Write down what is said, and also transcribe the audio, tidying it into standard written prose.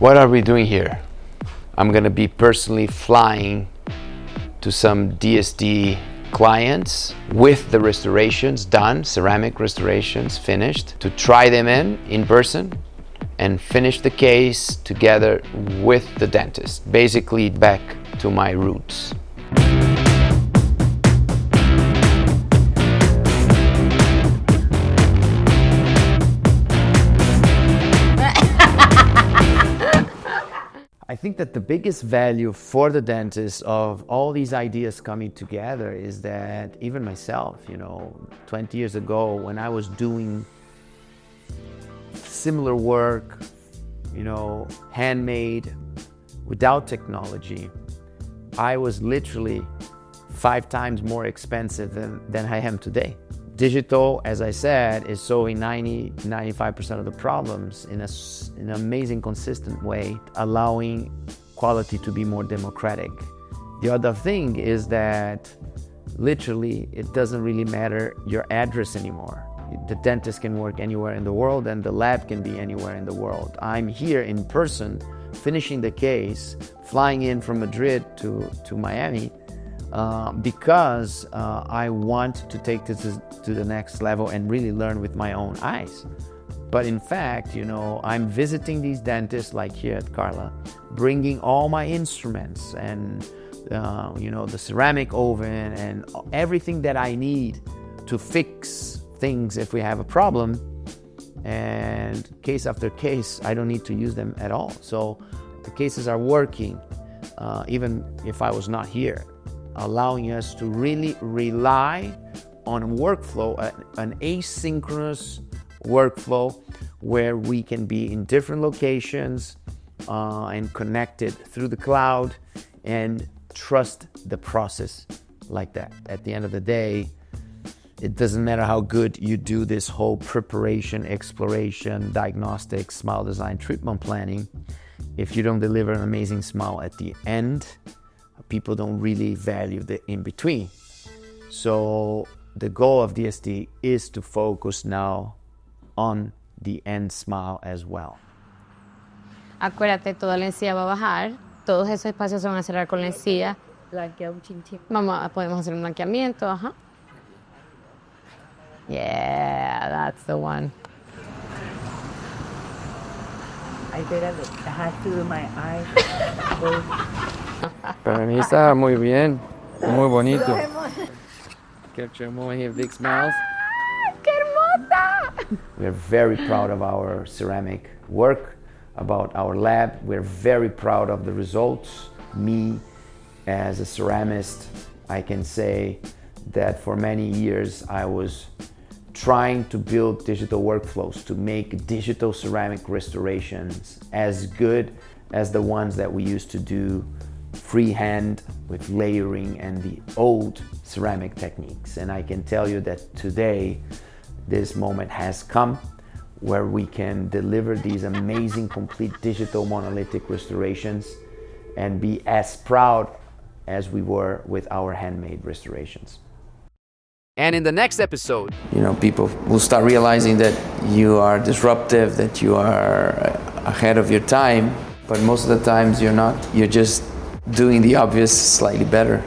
What are we doing here? I'm gonna be personally flying to some DSD clients with the restorations done, ceramic restorations finished, to try them in person and finish the case together with the dentist. Basically back to my roots. I think that the biggest value for the dentist of all these ideas coming together is that even myself, 20 years ago when I was doing similar work, handmade, without technology, I was literally 5 times more expensive than I am today. Digital, as I said, is solving 95% of the problems in an amazing, consistent way, allowing quality to be more democratic. The other thing is that literally it doesn't really matter your address anymore. The dentist can work anywhere in the world and the lab can be anywhere in the world. I'm here in person, finishing the case, flying in from Madrid to Miami, because I want to take this to the next level and really learn with my own eyes. But in fact, I'm visiting these dentists like here at Karla, bringing all my instruments and the ceramic oven and everything that I need to fix things if we have a problem. And case after case, I don't need to use them at all. So the cases are working, even if I was not here, allowing us to really rely on workflow, an asynchronous workflow where we can be in different locations and connected through the cloud and trust the process like that. At the end of the day, it doesn't matter how good you do this whole preparation, exploration, diagnostic, smile design, treatment planning. If you don't deliver an amazing smile at the end, people don't really value the in-between. So the goal of DSD is to focus now on the end smile as well. Acuérdate, toda la encía va a bajar, todos esos espacios se van a cerrar con la encía. Blanquear un chin. Podemos hacer un blanqueamiento, ajá. Yeah, that's the one. I better have to do my eyes. Para mí está muy bien, muy bonito. Capture a moment here, big smiles. ¡Qué hermosa! We're very proud of our ceramic work, about our lab. We're very proud of the results. Me, as a ceramist, I can say that for many years I was trying to build digital workflows to make digital ceramic restorations as good as the ones that we used to do freehand with layering and the old ceramic techniques. And I can tell you that today this moment has come where we can deliver these amazing complete digital monolithic restorations and be as proud as we were with our handmade restorations. And in the next episode, people will start realizing that you are disruptive, that you are ahead of your time, but most of the times you're not. You're just doing the obvious slightly better.